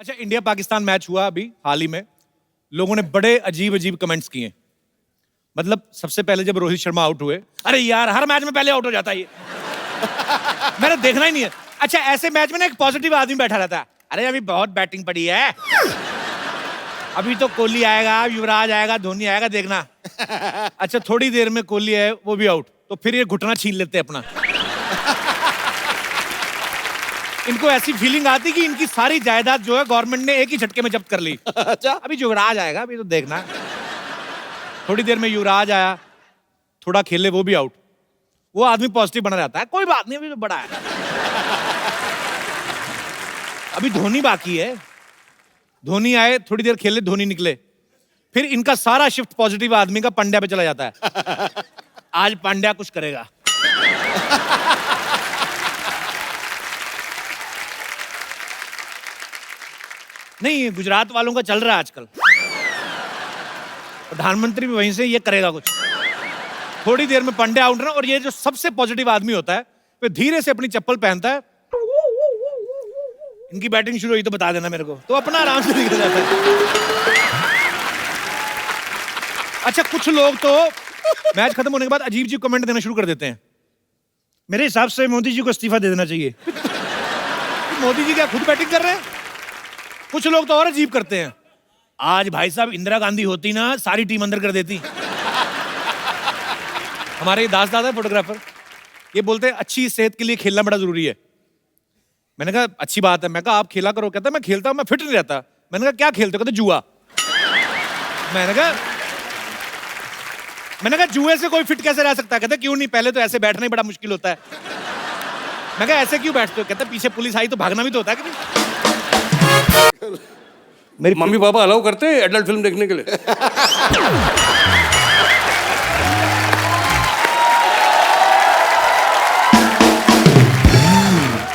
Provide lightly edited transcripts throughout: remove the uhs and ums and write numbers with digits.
अच्छा, India Pakistan match हुआ अभी हाल ही में। लोगों ने बड़े अजीब अजीब कमेंट्स किए। मतलब सबसे पहले जब रोहित शर्मा आउट हुए, अरे यार हर मैच में पहले आउट हो जाता है ये। मैंने देखना ही नहीं है। अच्छा, ऐसे मैच में ना एक पॉजिटिव आदमी बैठा रहता है, अरे अभी बहुत बैटिंग पड़ी है, अभी तो कोहली आएगा, युवराज आएगा, धोनी आएगा, देखना। अच्छा, थोड़ी देर में कोहली है, वो भी आउट, तो फिर ये घुटना छीन लेते हैं अपना। इनको ऐसी फीलिंग आती कि इनकी सारी जायदाद जो है गवर्नमेंट ने एक ही झटके में जब्त कर ली। अच्छा, अभी युवराज आएगा, अभी तो देखना। थोड़ी देर में युवराज आया, थोड़ा खेले, वो भी आउट। वो आदमी पॉजिटिव बना रहता है, कोई बात नहीं, अभी तो बड़ा है। अभी धोनी बाकी है, धोनी आए, थोड़ी देर खेले, धोनी निकले, फिर इनका सारा शिफ्ट पॉजिटिव आदमी का पांड्या पे चला जाता है। आज पांड्या कुछ करेगा। नहीं, गुजरात वालों का चल रहा है आजकल, प्रधानमंत्री भी वहीं से ये करेगा कुछ। थोड़ी देर में पांड्या आउट ना, और ये जो सबसे पॉजिटिव आदमी होता है वो धीरे से अपनी चप्पल पहनता है, इनकी बैटिंग शुरू हुई तो बता देना मेरे को, तो अपना आराम से निकल जाता है। अच्छा, कुछ लोग तो मैच खत्म होने के बाद अजीब अजीब कमेंट देना शुरू कर देते हैं। मेरे हिसाब से मोदी जी को इस्तीफा दे देना चाहिए। मोदी जी क्या खुद बैटिंग कर रहे हैं? कुछ लोग तो और अजीब करते हैं, आज भाई साहब इंदिरा गांधी होती ना, सारी टीम अंदर कर देती। हमारे दास दादा फोटोग्राफर, ये बोलते हैं अच्छी सेहत के लिए खेलना बड़ा जरूरी है। मैंने कहा अच्छी बात है। मैं कहा आप खेला करो। कहता मैं खेलता हूं, मैं फिट नहीं रहता। मैंने कहा क्या खेलते हो? कहते जुआ। मैंने कहा जुए से कोई फिट कैसे रह सकता है? कहते क्यों नहीं, पहले तो ऐसे बैठना ही बड़ा मुश्किल होता है। मैं कहा ऐसे क्यों बैठते हो? कहते पीछे पुलिस आई तो भागना भी तो होता है कि नहीं। मेरी मम्मी पापा अलाउ करते हैं एडल्ट फिल्म देखने के लिए?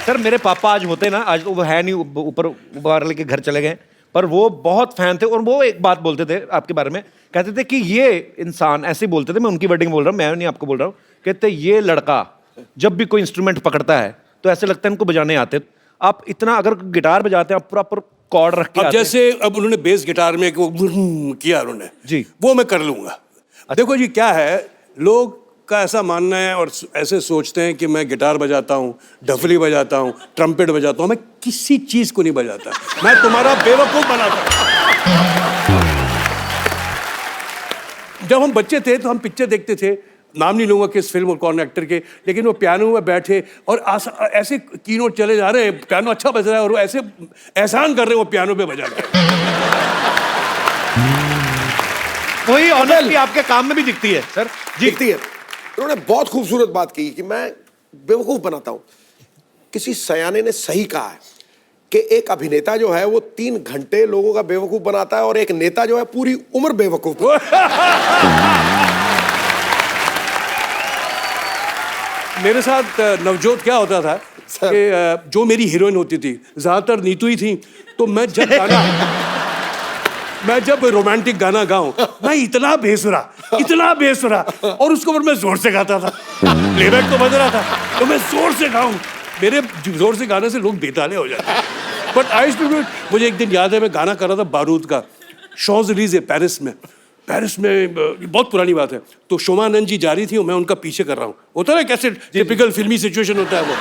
सर मेरे पापा आज होते ना, आज तो वो है नहीं, ऊपर वाले के घर चले गए, पर वो बहुत फैन थे और वो एक बात बोलते थे आपके बारे में। कहते थे कि ये इंसान, ऐसे बोलते थे, मैं उनकी वर्डिंग बोल रहा हूँ, मैं नहीं आपको बोल रहा हूँ। कहते ये लड़का जब भी कोई इंस्ट्रूमेंट पकड़ता है तो ऐसे लगता है इनको बजाने आते। आप इतना अगर गिटार बजाते हैं, आप प्रॉपर कॉर्ड रख के अब जैसे अब उन्होंने बेस गिटार में वो किया उन्होंने जी, वो मैं कर लूंगा। देखो जी क्या है, लोग का ऐसा मानना है और ऐसे सोचते हैं कि मैं गिटार बजाता हूँ, डफली बजाता हूँ, ट्रम्पेट बजाता हूँ। मैं किसी चीज को नहीं बजाता, मैं तुम्हारा बेवकूफ बनाता हूँ। जब हम बच्चे थे तो हम पिक्चर देखते थे, नाम नहीं लूंगा किस फिल्म और कौन एक्टर के, लेकिन वो पियानो में बैठे और ऐसे कीनोट चले जा रहे हैं, पियानो अच्छा बज रहा है और वो ऐसे एहसान कर रहे हैं वो पियानो पे बजा के। वही ऑनेस्टी आपके काम में भी दिखती है सर। दिखती है। उन्होंने बहुत खूबसूरत बात की कि मैं बेवकूफ बनाता हूं। किसी सयाने ने सही कहा है कि एक अभिनेता जो है वो 3 घंटे लोगों का बेवकूफ बनाता है और एक नेता जो है पूरी उम्र बेवकूफ। मेरे साथ नवजोत क्या होता था कि जो मेरी हीरोइन होती थी ज्यादातर नीतू ही थी, तो मैं जब रोमांटिक गाना गाऊं, मैं इतना बेसुरा और उसको पर मैं जोर से गाता था। प्लेबैक तो बज रहा था तो मैं जोर से गाऊं, मेरे जोर से गाने से लोग बेताले हो जाते। But I used to do it. मुझे एक दिन याद है, मैं गाना कर रहा था बारूद का, शॉज़-एलीज़े पेरिस में बहुत पुरानी बात है। तो शोमा आनंद जी जा रही थी और मैं उनका पीछे कर रहा हूँ। होता है कैसे टिपिकल फिल्मी सिचुएशन होता है वो।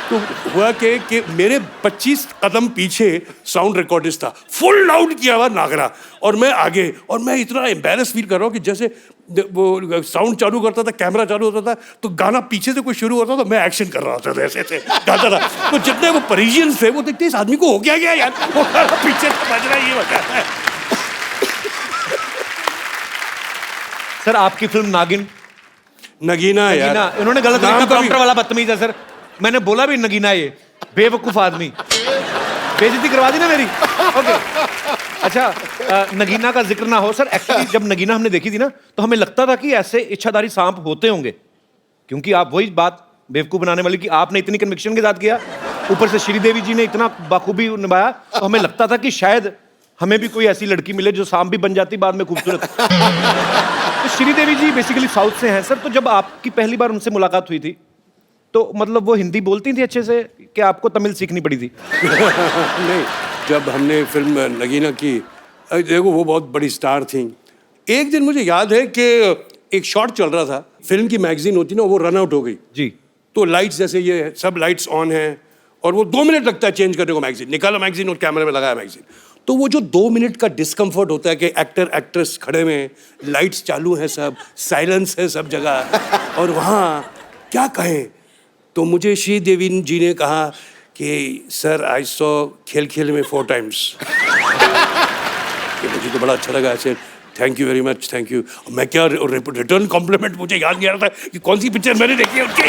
तो हुआ कि मेरे 25 कदम पीछे साउंड रिकॉर्डिस्ट था, फुल लाउड किया हुआ नागरा, और मैं आगे, और मैं इतना एम्बैरस फील कर रहा हूँ कि जैसे वो साउंड चालू करता था, कैमरा चालू होता था, तो गाना पीछे से कोई शुरू होता था, मैं एक्शन कर रहा होता था, ऐसे गाता था। तो जितने वो परिजियंस थे वो देखते इस आदमी को हो गया यार, वो गाना पीछे से बज रहा है, ये बजाता है। सर आपकी फिल्म नगीना यार, इन्होंने गलत लिखा, प्रॉम्प्टर वाला बदतमीज है सर। मैंने बोला भी नगीना, ये बेवकूफ आदमी, बेइज्जती करवा दी ना मेरी। ओके अच्छा, नगीना का जिक्र ना हो सर। एक्चुअली जब नगीना हमने देखी थी ना, तो हमें लगता था कि ऐसे इच्छाधारी सांप होते होंगे, क्योंकि आप वही बात बेवकूफ बनाने वाली कि आपने इतनी कन्विक्शन के साथ किया, ऊपर से श्रीदेवी जी ने इतना बाखूबी निभाया, तो हमें लगता था कि शायद हमें भी कोई ऐसी लड़की मिले जो सांप भी बन जाती बाद में खूबसूरत। तो श्रीदेवी जी बेसिकली साउथ से हैं सर। तो जब आपकी पहली बार उनसे मुलाकात हुई थी तो मतलब वो हिंदी बोलती थी अच्छे से कि आपको तमिल सीखनी पड़ी थी? नहीं, जब हमने फिल्म नगीना की, देखो वो बहुत बड़ी स्टार थी। एक दिन मुझे याद है कि एक शॉट चल रहा था, फिल्म की मैगजीन होती ना, वो रन आउट हो गई। जी। तो लाइट्स जैसे ये सब लाइट्स ऑन है और वो 2 मिनट लगता है चेंज करने को मैगजीन, निकाला मैगजीन और कैमरे में लगाया मैगजीन। तो वो जो 2 मिनट का डिस्कम्फर्ट होता है कि एक्टर एक्ट्रेस खड़े में, लाइट्स चालू है, सब साइलेंस है सब जगह, और वहाँ क्या कहें। तो मुझे श्रीदेवी जी ने कहा कि सर आई सॉ खेल खेल में 4 टाइम्स। मुझे तो बड़ा अच्छा लगा ऐसे, thank you very much, thank you. मैं क्या रिटर्न कॉम्प्लीमेंट, मुझे याद नहीं आ रहा था कि कौन सी पिक्चर मैंने देखी है उनकी।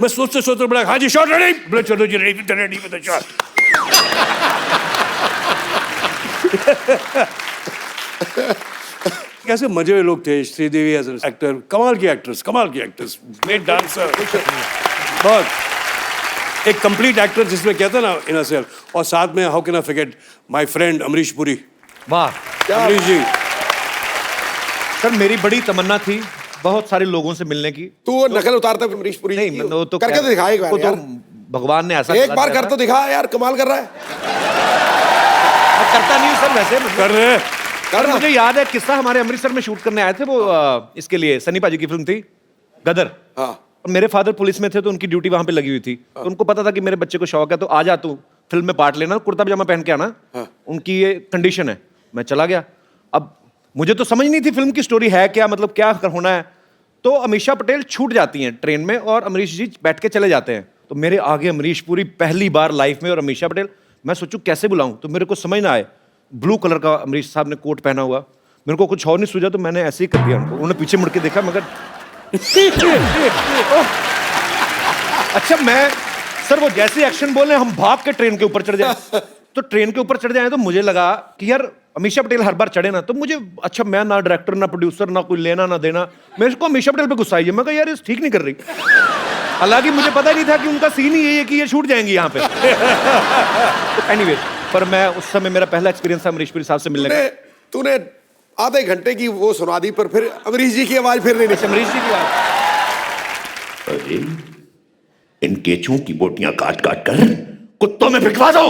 मैं सोचते सोचते बड़ा, हाँ जी शॉट रेडी, बोले चलो जी ready ready with the shot. कैसे मजे हुए लोग थे। श्रीदेवी एज एन एक्टर, कमाल की एक्ट्रेस, ग्रेट डांसर, बहुत एक कंप्लीट एक्टर जिसमें कहता ना इन अ सेल्फ। और साथ में how can I forget my friend Amrish Puri. वाह अमरीश जी, सर, मेरी बड़ी तमन्ना थी बहुत सारे लोगों से मिलने की। तू वो नकल उतारता है अमरीश पुरी नहीं, की? वो तो करके तो दिखा एक बार वो तो यार। भगवान ने ऐसा एक करा बार दिया कर था। तो दिखा यार, कमाल कर रहा है। मैं करता नहीं हूँ सर, वैसे कर रहे हैं। सर, मुझे याद है किस्सा, हमारे अमृतसर में शूट करने आए थे वो, इसके लिए सनी पाजी की फिल्म थी गदर। हाँ। और मेरे फादर पुलिस में थे तो उनकी ड्यूटी वहां पे लगी हुई थी। तो उनको पता था कि मेरे बच्चे को शौक है, तो आ जा तू फिल्म में पार्ट लेना, कुर्ता पजामा पहन के आना। उनकी ये कंडीशन है। मैं चला गया। अब मुझे तो समझ नहीं थी फिल्म की स्टोरी है क्या, मतलब क्या होना है। तो अमीषा पटेल छूट जाती हैं ट्रेन में और अमरीश जी बैठ के चले जाते हैं। तो मेरे आगे अमरीश पुरी पहली बार लाइफ में और अमीषा पटेल। मैं सोचूं कैसे बुलाऊं, तो मेरे को समझ ना आए। ब्लू कलर का अमरीश साहब ने कोट पहना हुआ, मेरे को कुछ और नहीं सूझा, तो मैंने ऐसे ही कर दिया उनको। उन्होंने पीछे मुड़ के देखा, मगर अच्छा मैं, सर वो जैसे एक्शन बोले हम भाग के ट्रेन के ऊपर चढ़ जाए। तो ट्रेन के ऊपर चढ़ जाए तो मुझे लगा कि यार अमीषा पटेल हर बार चढ़े ना, तो मुझे अच्छा, मैं ना डायरेक्टर ना प्रोड्यूसर ना कोई लेना ना देना, मेरे को अमीषा पटेल पे गुस्सा आई है। मैं कहा यार इस ठीक नहीं कर रही। हालांकि मुझे पता नहीं था कि उनका सीन ही यही है कि ये छूट जाएंगी यहाँ पे। एनीवे, पर मैं उस समय मेरा पहला एक्सपीरियंस था अमरीश पुरी साहब से मिलने का। तूने आधे घंटे की वो सुना दी, पर फिर अमरीश जी की आवाज फिर नहीं निकली। अमरीश जी की बात, अरे इन केचुओं की बोटियां काट काट कर कुत्तों में फिकवा दो।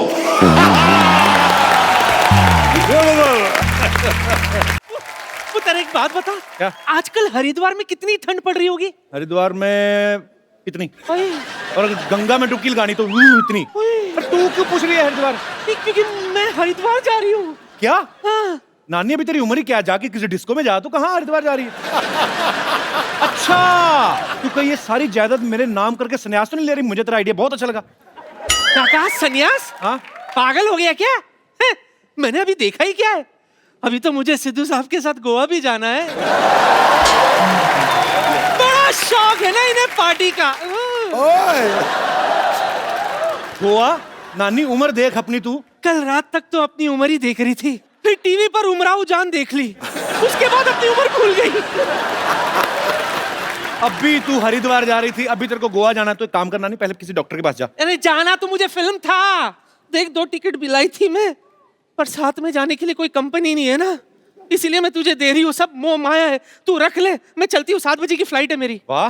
पुत्र एक बात बता, क्या? आजकल हरिद्वार में कितनी ठंड पड़ रही होगी? हरिद्वार में इतनी, ओए, और गंगा में डुबकी लगानी तो इतनी। पर तू क्यों पूछ रही है हरिद्वार? क्योंकि मैं हरिद्वार जा रही हूँ। क्या हाँ। नानी, अभी तेरी उम्र ही क्या है, जाके किसी डिस्को में जा, तो कहाँ हरिद्वार जा रही है? अच्छा, तू कहीं ये सारी जायदाद मेरे नाम करके संन्यास तो नहीं ले रही? मुझे तेरा आइडिया बहुत अच्छा लगा। काका सन्यास? हाँ, पागल हो गया क्या? हैं? मैंने अभी देखा ही क्या है? अभी तो मुझे सिद्धू साहब के साथ गोवा भी जाना है। बड़ा शौक है ना इन्हें पार्टी का। ओए, गोवा? नानी उम्र देख अपनी तू। कल रात तक तो अपनी उम्र ही देख रही थी, फिर टीवी पर उमराव जान देख ली, उसके बाद अपनी उम्र भूल गई। अभी तू हरिद्वार जा रही थी, अभी तेरे को गोवा जाना है, तो एक काम करना, नहीं पहले किसी डॉक्टर के पास जा। अरे जाना तो मुझे फिल्म था, देख 2 टिकट भी लाई थी मैं, पर साथ में जाने के लिए कोई कंपनी नहीं है ना, इसीलिए मैं तुझे दे रही हूँ। सब मोह माया है, तू रख ले, मैं चलती हूँ, 7 बजे की फ्लाइट है मेरी। वाह,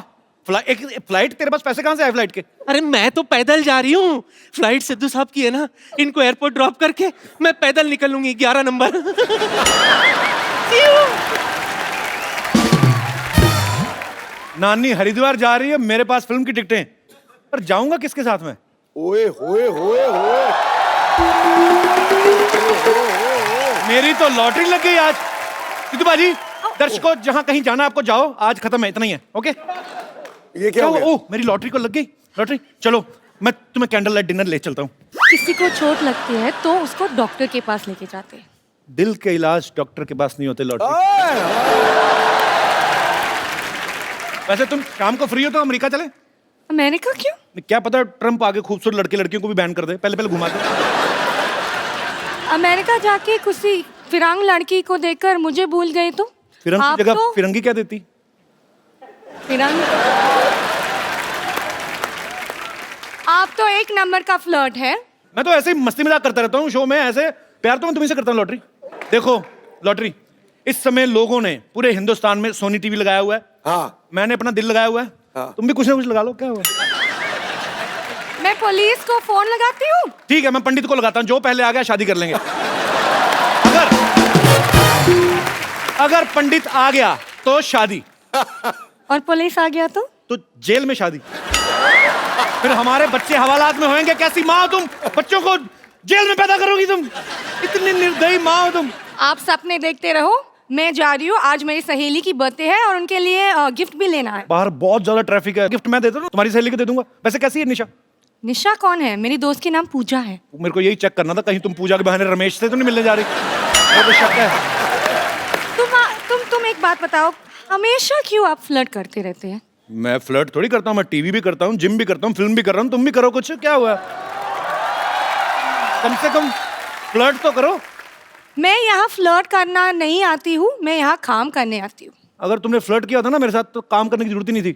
एक फ्लाइट, तेरे पास पैसे कहाँ से आए फ्लाइट के? अरे मैं तो पैदल जा रही हूँ, फ्लाइट सिद्धू साहब की है ना, इनको एयरपोर्ट ड्रॉप करके मैं पैदल निकल लूंगी 11 नंबर। नानी हरिद्वार जा रही है, मेरे पास फिल्म की टिकटें, पर जाऊंगा किसके साथ में? ओए होए होए होए, मेरी तो लॉटरी लग गई आज। सिद्धू बाजी, दर्शकों जहां कहीं जाना आपको जाओ, आज खत्म है, इतना ही है। ओके, ये क्या हो गया? ओह, मेरी लॉटरी को लग गई लॉटरी। चलो मैं तुम्हें कैंडल लाइट डिनर ले चलता हूँ। किसी को चोट लगती है तो उसको डॉक्टर के पास लेके जाते हैं। दिल के इलाज डॉक्टर के पास नहीं होते लॉटरी। वैसे तुम शाम को फ्री हो तो अमेरिका चले? अमेरिका क्यों? क्या पता ट्रम्प आगे खूबसूरत लड़के लड़कियों को भी बैन कर दे, पहले पहले घुमा दे। अमेरिका जाके किसी फिरंग लड़की को देखकर मुझे भूल गए तो? फिरंग आप की जगह तो फिरंगी क्या देती? फिरंग, आप तो एक नंबर का फ्लर्ट है। मैं तो ऐसे ही मस्ती मजाक करता रहता हूँ शो में, ऐसे प्यार तो मैं तुम्हीं से करता हूँ। लॉटरी देखो, लॉटरी इस समय लोगों ने पूरे हिंदुस्तान में सोनी टीवी लगाया हुआ है। हाँ, मैंने अपना दिल लगाया हुआ है। हाँ। तुम भी कुछ ना कुछ लगा लो, क्या हुआ? मैं पुलिस को फोन लगाती हूँ। ठीक है, मैं पंडित को लगाता हूँ, जो पहले आ गया शादी कर लेंगे। अगर पंडित आ गया तो शादी, और पुलिस आ गया तो जेल में शादी। फिर हमारे बच्चे हवालात में होंगे। कैसी माँ हो तुम, बच्चों को जेल में पैदा करोगी तुम? इतनी निर्दयी माँ हो तुम। आप सपने देखते रहो, मैं जा रही हूँ। आज मेरी सहेली की बर्थडे है और उनके लिए गिफ्ट भी लेना है। बाहर बहुत ज्यादा ट्रैफिक है, गिफ्ट मैं देता हूँ, तुम्हारी सहेली को दे दूंगा। वैसे कैसी है निशा? निशा कौन है? मेरी दोस्त की नाम पूजा है। मेरे को यही चेक करना था, कहीं तुम पूजा के बहाने रमेश से तो नहीं मिलने जा रही? मेरे को शक है। तुम एक बात बताओ, हमेशा क्यों आप फ्लर्ट करते रहते हैं? मैं फ्लर्ट थोड़ी करता हूँ, मैं टीवी भी करता हूँ, जिम भी करता हूँ, फिल्म भी कर रहा हूँ। तुम भी करो कुछ, क्या हुआ? कम से कम फ्लर्ट तो करो। मैं यहाँ फ्लर्ट करना नहीं आती हूँ, मैं यहाँ काम करने आती हूँ। अगर तुमने फ्लर्ट किया था ना मेरे साथ तो काम करने की जरूरत ही नहीं थी।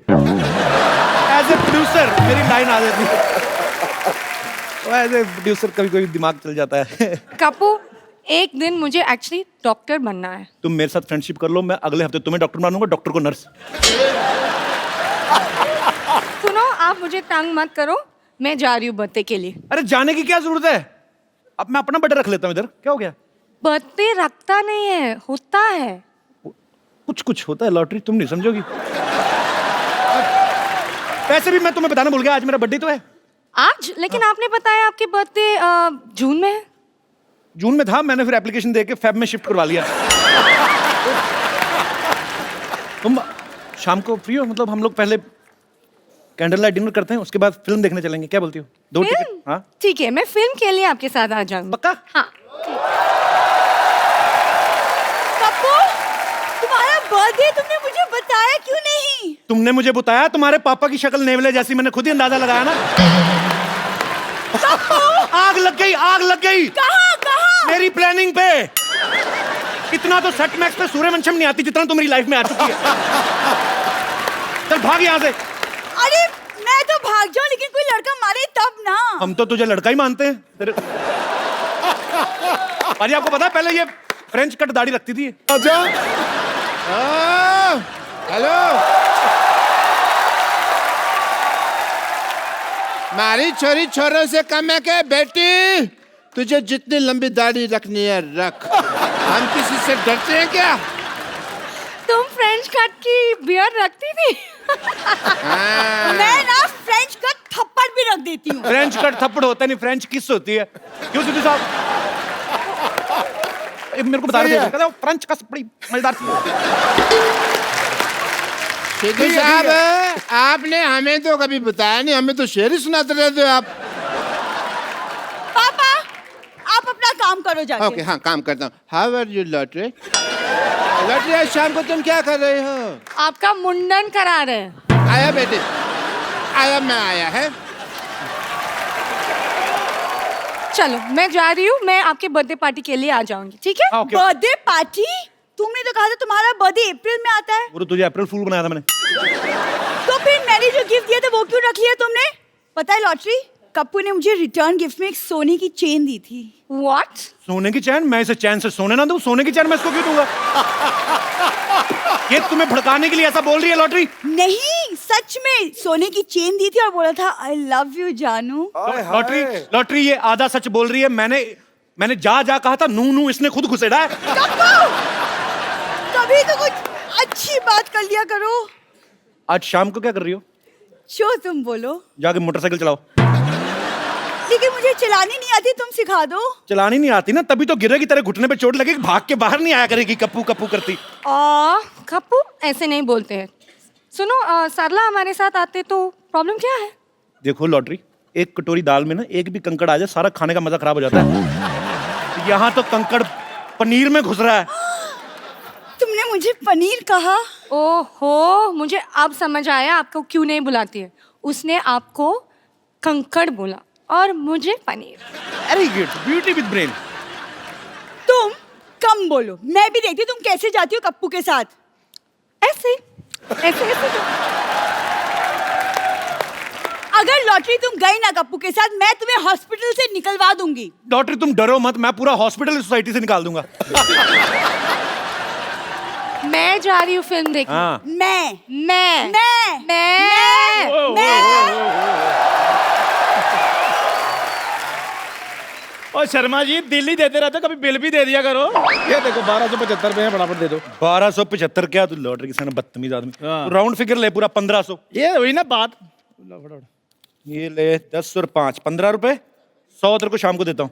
एज ए प्रोड्यूसर मेरी लाइन आ जाती है। एज ए प्रोड्यूसर कभी कभी दिमाग चल जाता है। कपू, एक दिन मुझे एक्चुअली डॉक्टर बनना है। तुम मेरे साथ फ्रेंडशिप कर लो, मैं अगले हफ्ते तुम्हें डॉक्टर बनाऊंगा, डॉक्टर को नर्स। सुनो, आप मुझे तंग मत करो, मैं जा रही हूँ बर्थडे के लिए। अरे जाने की क्या जरूरत है? अब मैं अपना बर्थडे रख लेता हूँ इधर, क्या हो गया? बर्थडे रखता नहीं है, होता है। कुछ कुछ होता है लॉटरी, तुम नहीं समझोगी। वैसे भी मैं तुम्हें बताना भूल गया, आज मेरा बर्थडे तो है। आज? लेकिन आपने बताया आपके बर्थडे जून में है। जून में था, मैंने फिर एप्लीकेशन दे के फेब में शिफ्ट करवा लिया। तुम शाम को फ्री हो? मतलब हम लोग पहले कैंडल लाइट डिनर करते हैं, उसके बाद फिल्म देखने चलेंगे, क्या बोलती हो? 2 टिकट? हाँ ठीक है, मैं फिल्म के लिए आपके साथ आ जाऊंगी। पक्का? हाँ। कप्पू, तुम्हारा बर्थडे तुमने मुझे बताया क्यों नहीं? तुमने मुझे बताया, तुम्हारे पापा की शक्ल नेवले जैसी, मैंने खुद ही अंदाजा लगाया ना। आग लग गई, आग लग गई। कहाँ कहाँ? मेरी प्लानिंग पे। इतना तो सेट मैक्स पे सूर्यवंशम नहीं आती जितना तो मेरी लाइफ में आ चुकी है। चल भाग यहाँ से। अरे मैं तो भाग जाऊं, लेकिन कोई लड़का मारे तब ना। हम तो तुझे लड़का ही मानते हैं तेरे। अरे आपको पता है पहले ये फ्रेंच कट दाढ़ी रखती थी। अच्छा, हेलो, मारी छोरी छोरों से कम है क्या बेटी? तुझे जितनी लंबी दाढ़ी रखनी है रख, हम किसी से डरते हैं क्या? तुम फ्रेंच कट की बियर्ड रखती थी? मैं ना फ्रेंच का थप्पड़ भी रख देती हूँ। फ्रेंच कट थप्पड़ होता नहीं, फ्रेंच किस होती है। क्यों सिद्धू साहब? मेरे को बता रहे थे, कहते हो फ्रेंच कस बड़ी मजेदार थी। सिद्धू साहब, आपने हमें तो कभी बताया नहीं, हमें तो शेर ही सुनाते रहते हो आप। पापा, आप अपना काम करो जाके। ओके, हाँ काम करता हूँ। How are you lottery? Lottery, आज शाम को तुम क्या कर रहे हो? आपका मुंडन करा रहे हैं। आया बेटे, आया, मैं आया है। चलो मैं जा रही हूँ, मैं आपके बर्थडे पार्टी के लिए आ जाऊंगी, ठीक है? ओके। Birthday party? तुमने तो कहा था तुम्हारा बर्थडे अप्रैल में आता है। वो तो तुझे अप्रैल फूल बनाया था मैंने। तो फिर मैंने जो गिफ्ट दिया था वो क्यों रख लिया तुमने? पता है लॉटरी, कप्पू ने मुझे रिटर्न गिफ्ट में एक सोने की चेन दी थी। What? सोने की चैन? मैं इसे चैन से सोने ना दूं? सोने की चैन मैं इसको क्यों दूंगा? ये तुम्हें भड़काने के लिए ऐसा बोल रही है लॉटरी? नहीं, सच में सोने की चेन दी थी और बोला था आई लव यू जानू। लॉटरी, लॉटरी ये आधा सच बोल रही है। मैंने जा कहा था, नू नू इसने खुद घुसेड़ा है। कभी तो कुछ अच्छी बात कर लिया करो। आज शाम को क्या कर रही हो? जो तुम बोलो। जाके मोटरसाइकिल चलाओ। लेकिन मुझे चलानी नहीं आती, तुम सिखा दो। चलानी नहीं आती ना, तभी तो गिरेगी, तेरे घुटने पे चोट लगेगी, भाग के बाहर नहीं आया करेगी कप्पू कप्पू करती। कप्पू ऐसे नहीं बोलते हैं। सुनो, सरला हमारे साथ आते तो प्रॉब्लम क्या है? देखो लॉटरी, एक कटोरी दाल में ना एक भी कंकड़ आ जाए, सारा खाने का मजा खराब हो जाता है। यहाँ तो कंकड़ पनीर में घुस रहा है। तुमने मुझे पनीर कहा? ओहो, मुझे अब समझ आया आपको क्यों नहीं बुलाती है। उसने आपको कंकड़ बोला और मुझे paneer. Very good, beauty with brain. तुम कम बोलो, मैं भी देखती हूँ तुम कैसे जाती हो कप्पू के साथ। ऐसे ऐसे ऐसे तो। अगर लॉटरी तुम गई ना कप्पू के साथ, मैं तुम्हें हॉस्पिटल से निकलवा दूंगी। लॉटरी तुम डरो मत, मैं पूरा हॉस्पिटल सोसाइटी से निकाल दूंगा। मैं जा रही हूँ फिल्म देखने। हाँ। मैं मैं मैं मैं मैं और शर्मा जी दिल्ली देते रहते हो, कभी बिल भी दे दिया करो। ये देखो 1275 रुपए फटाफट दे दो। 1275 क्या तू लॉटरी किसान बदतमीज आदमी। हाँ। राउंड फिगर ले पूरा 1500। ये हुई ना बात। ये ले 10 और 5 15 रुपए। 100 तेरे को शाम को देता हूँ।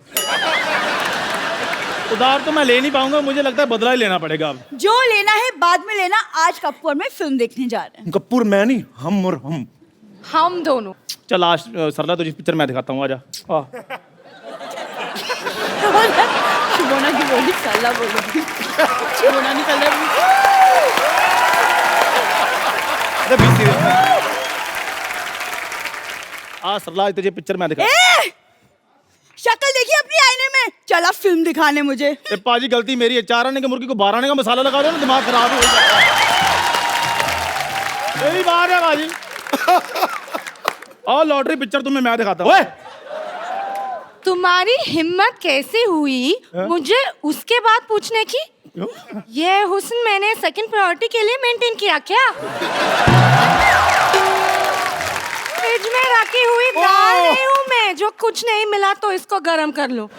उधार तो मैं ले नहीं पाऊंगा, मुझे लगता है बदला ही लेना पड़ेगा अब। जो लेना है बाद में लेना। आज कपूर में फिल्म देखने जा रहे हैं। कपूर मैं नहीं, हम और हम। हम दोनों। चल आज सरला तुझे पिक्चर मैं दिखाता हूँ, आजा। शुभोना की बोली साला बोली। शुभोना निकल रही। अरे भी serious। आज सरला तुझे पिक्चर मैं दिखाता ए! शक्ल देखी अपनी आईने में। चला फिल्म दिखाने मुझे। हूँ। पाजी गलती मेरी है, 4 आने के मुर्गी को 12 आने का मसाला लगा रहे हो ना, दिमाग खराब हो जाएगा। मेरी बात है बाजी। और लॉटरी पिक्चर तुम्हें मैं दिखाता हूँ। तुम्हारी हिम्मत कैसे हुई मुझे उसके बाद पूछने की? ये हुस्न मैंने सेकंड प्रायोरिटी के लिए मेंटेन किया क्या? फ्रिज में रखी हुई दाल नहीं हूँ मैं जो कुछ नहीं मिला तो इसको गरम कर लो।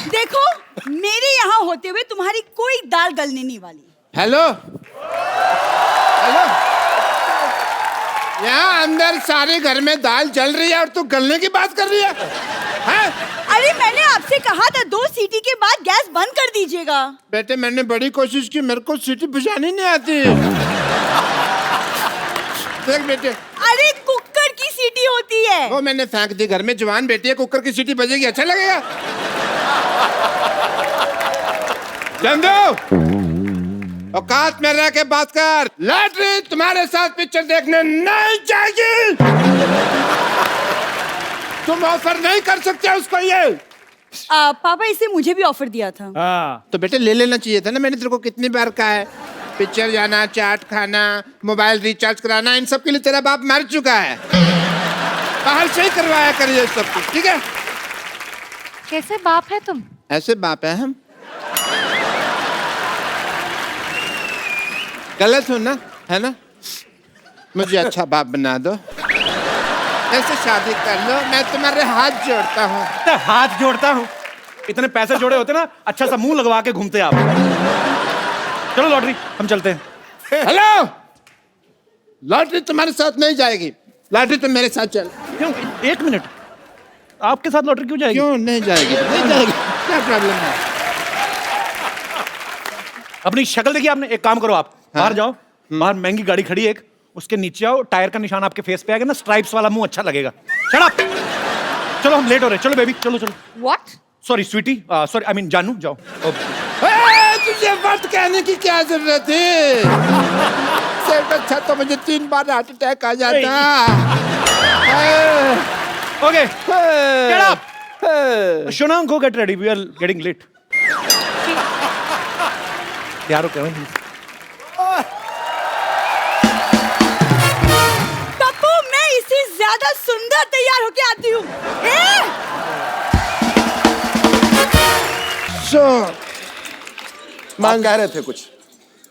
देखो मेरे यहाँ होते हुए तुम्हारी कोई दाल गलने नहीं वाली। हेलो हेलो, यहाँ अंदर सारे घर में दाल जल रही है और तू गलने की बात कर रही है, हैं? अरे मैंने आपसे कहा था 2 सीटी के बाद गैस बंद कर दीजिएगा। बेटे मैंने बड़ी कोशिश की, मेरे को सीटी बजानी नहीं आती। देख बेटे, अरे कुकर की सीटी होती है। वो मैंने फेंक दी, घर में जवान बेटी है, कुकर की सीटी बजेगी अच्छा लगेगा? चंदू औकात में रह के बात कर। लॉटरी तुम्हारे साथ पिक्चर देखने नहीं जाएगी। तुम ऑफर नहीं कर सकते उसको ये। पापा इसे मुझे भी ऑफर दिया था। हाँ। तो बेटे ले लेना चाहिए था ना, मैंने तेरे को कितनी बार कहा है पिक्चर जाना, चाट खाना, मोबाइल रिचार्ज कराना, इन सब के लिए तेरा बाप मर चुका है। बाहर से ही करवाया करिए सब कुछ, ठीक है? कैसे बाप है तुम? ऐसे बाप है हम। गलत हो ना, है ना? मुझे अच्छा बाप बना दो, ऐसे शादी कर लो, मैं तुम्हारे हाथ जोड़ता हूँ। तो हाथ जोड़ता हूँ। इतने पैसे जोड़े होते ना, अच्छा सा मुंह लगवा के घूमते आप। चलो लॉटरी हम चलते हैं। हेलो, लॉटरी तुम्हारे साथ नहीं जाएगी। लॉटरी तुम मेरे साथ चल। क्यों? 1 मिनट, आपके साथ लॉटरी क्यों जाएगी? क्यों नहीं जाएगी? नहीं जाएगी, क्या प्रॉब्लम है? अपनी शक्ल देखिए आपने। एक काम करो, आप बाहर जाओ, बाहर महंगी गाड़ी खड़ी है एक, उसके नीचे आओ, टायर का निशान आपके फेस पे आएगा ना, स्ट्राइप्स वाला मुंह अच्छा लगेगा। Shut up. चलो हम लेट हो रहे हैं, चलो बेबी चलो चलो। What? Sorry sweety, sorry I mean जानू, जाओ। तुझे वक्त कहने की क्या जरूरत है? सिर्फ अच्छा तो मुझे 3 बार हार्ट अटैक आ जाता। Okay get up. शोना go get ready, we are getting late. यार ओके पप्पू मैं इससे ज्यादा सुंदर तैयार होके आती हूँ। आप कह रहे थे कुछ।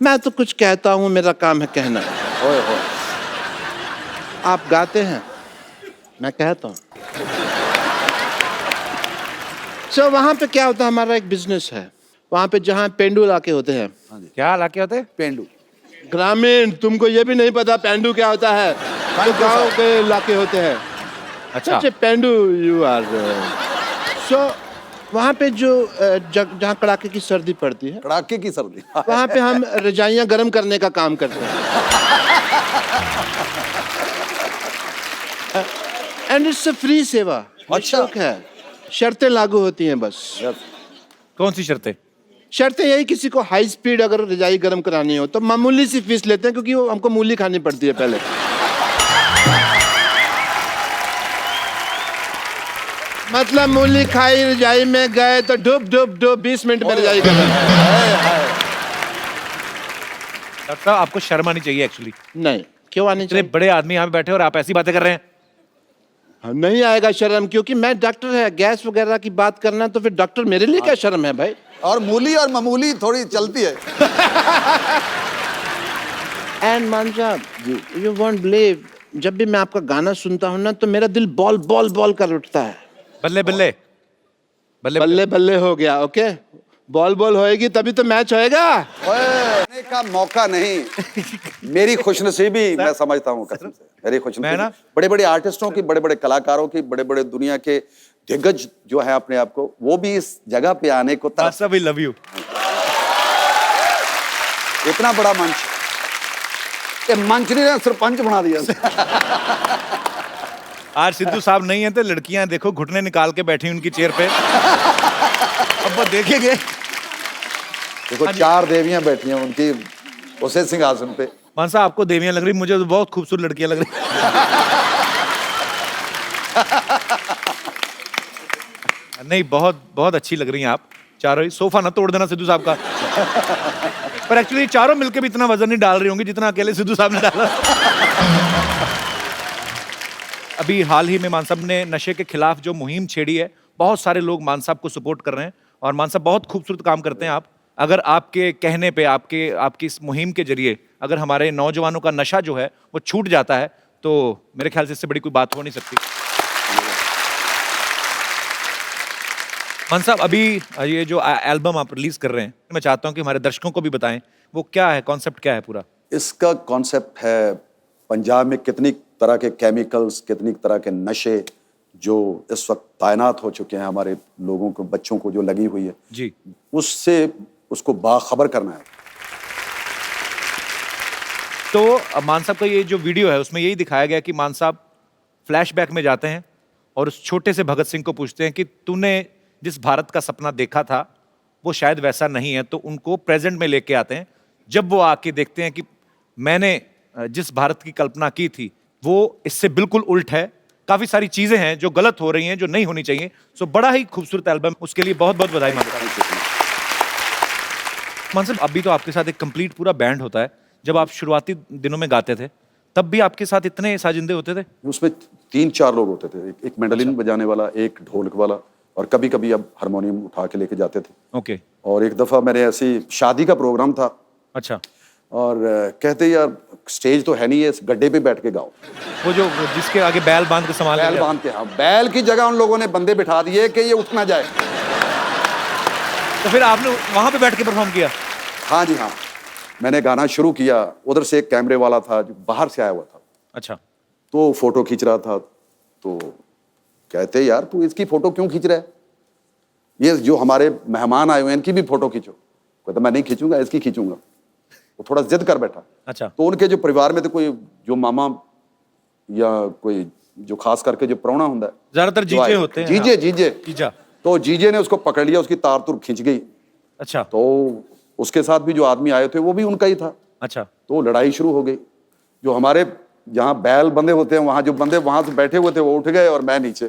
मैं तो कुछ कहता हूँ, मेरा काम है कहना। ओए होए। आप गाते हैं, मैं कहता हूँ। वहाँ पे क्या होता है, हमारा एक बिजनेस है वहाँ पे, जहाँ पेंडू इलाके होते हैं। क्या लाके होते हैं? पेंडू। ग्रामीण, तुमको ये भी नहीं पता पेंडू क्या होता है? जो गाँव के इलाके होते हैं। अच्छा पेंडू यू आर। वहाँ पे जो जहाँ कड़ाके की सर्दी पड़ती है, कड़ाके की सर्दी, वहाँ पे हम रजाइयाँ गर्म करने का काम करते हैं। एंड इट्स अ फ्री सेवा। अच्छा। है, शर्तें लागू होती हैं बस। कौन सी शर्तें? शर्तें यही, किसी को हाई स्पीड अगर रजाई गर्म करानी हो तो मामूली सी फीस लेते हैं, क्योंकि वो हमको मूली खानी पड़ती है पहले। मतलब मूली खाई, रजाई में गए तो डुब डुब डुब 20 मिनट में रजाई गर्म। डॉक्टर साहब आपको शर्म आनी चाहिए एक्चुअली। नहीं, क्यों आनी इतने चाहिए? बड़े आदमी यहाँ पे बैठे और आप ऐसी बातें कर रहे हैं। नहीं आएगा शर्म, क्योंकि मैं डॉक्टर है। गैस वगैरह की बात करना तो फिर डॉक्टर मेरे लिए क्या शर्म है भाई? और मूली और मामूली थोड़ी चलती है। एंड मान साहब, यू वोंट बिलीव, जब भी मैं आपका गाना सुनता हूँ ना तो मेरा दिल बॉल बॉल बॉल कर उठता है। बल्ले बल्ले बल्ले बल्ले बल्ले हो गया। ओके, बॉल बॉल होएगी तभी तो मैच होएगा। ओए का मौका नहीं, मेरी खुशनसीबी मैं समझता हूँ कसम से, मेरी मैं खुशनसीबी ना- बड़े बड़े आर्टिस्टों की, बड़े बड़े कलाकारों की, बड़े बड़े दुनिया के दिग्गज जो है अपने आप को, वो भी इस जगह पे आने को तरस, वी लव यू। इतना बड़ा मंच, ये मंच नहीं सरपंच बना दिया। आज सिद्धू साहब नहीं है तो लड़कियां देखो घुटने निकाल के बैठी उनकी चेयर पे। अब वो देखेंगे। देखो 4 देवियां बैठी हैं उनकी उसे सिंहासन पे। मान साहब आपको देवियां लग रही, मुझे तो बहुत खूबसूरत लड़कियां लग रही। नहीं, बहुत बहुत अच्छी लग रही हैं आप चारों ही। सोफा ना तोड़ देना सिद्धू साहब का। पर एक्चुअली चारों मिलकर भी इतना वजन नहीं डाल रही होंगी जितना अकेले सिद्धू साहब ने डाला। अभी हाल ही में मान साहब ने नशे के खिलाफ जो मुहिम छेड़ी है, बहुत सारे लोग मान साहब को सपोर्ट कर रहे हैं और मान साहब बहुत खूबसूरत काम करते हैं आप। अगर आपके कहने पे, आपकी इस मुहिम के जरिए अगर हमारे नौजवानों का नशा जो है वो छूट जाता है तो मेरे ख्याल से इससे बड़ी कोई बात हो नहीं सकती। मान साहब अभी ये जो एल्बम आप रिलीज कर रहे हैं, मैं चाहता हूं कि हमारे दर्शकों को भी बताएं वो क्या है, कॉन्सेप्ट क्या है पूरा। इसका कॉन्सेप्ट है पंजाब में कितनी तरह के केमिकल्स, कितनी तरह के नशे जो इस वक्त तैनात हो चुके हैं हमारे लोगों को, बच्चों को जो लगी हुई है जी, उससे उसको बाखबर करना है। तो मान साहब का ये जो वीडियो है उसमें यही दिखाया गया कि मान साहब फ्लैशबैक में जाते हैं और उस छोटे से भगत सिंह को पूछते हैं कि तूने जिस भारत का सपना देखा था वो शायद वैसा नहीं है, तो उनको प्रेजेंट में लेके आते हैं। जब वो आके देखते हैं कि मैंने जिस भारत की कल्पना की थी वो इससे बिल्कुल उल्ट है, काफी सारी चीजें हैं जो गलत हो रही हैं, जो नहीं होनी चाहिए। सो बड़ा ही खूबसूरत एल्बम, उसके लिए बहुत बहुत बधाई मांगता हूं। मान साहब अभी तो आपके साथ एक कंप्लीट पूरा बैंड होता है, जब आप शुरुआती दिनों में गाते थे तब भी आपके साथ इतने साजिंदे होते थे? उसमें 3-4 लोग होते थे, एक मैंडोलिन बजाने वाला, एक ढोलक वाला और कभी कभी अब हारमोनियम उठा के लेके जाते थे। ओके। और एक दफा मेरे ऐसी शादी का प्रोग्राम था अच्छा। और कहते यार स्टेज तो है नहीं है, इस गड्ढे पे बैठ के गाओ। वो जो जिसके आगे बैल बांध के संभाल बैल बांध के, हाँ, बैल की जगह उन लोगों ने बंदे बिठा दिए कि ये उठ ना जाए। तो फिर आपने वहां पे बैठ के परफॉर्म किया? हाँ जी हाँ, मैंने गाना शुरू किया, उधर से एक कैमरे वाला था जो बाहर से आया हुआ था। अच्छा। तो फोटो खींच रहा था, तो कहते यार तू इसकी फोटो क्यों खींच रहा है, ये जो हमारे मेहमान आए हुए हैं इनकी भी फोटो खींचो। कहता मैं नहीं खींचूंगा, इसकी खींचूंगा। वो थोड़ा जिद कर बैठा। अच्छा। तो उनके जो परिवार में तो कोई जो मामा या कोई जो खास करके जो प्राहुणा होता है, ज्यादातर जो आए, जीजे होते हैं। जीजे जीजे जीजा। तो जीजे ने उसको पकड़ लिया, उसकी तार तुर खींच गई। अच्छा। तो उसके साथ भी जो आदमी आए थे वो भी उनका ही था। अच्छा। तो लड़ाई शुरू हो गई। जो हमारे जहाँ बैल बंधे होते हैं वहां जो बंदे वहां से बैठे हुए थे वो उठ गए और मैं नीचे।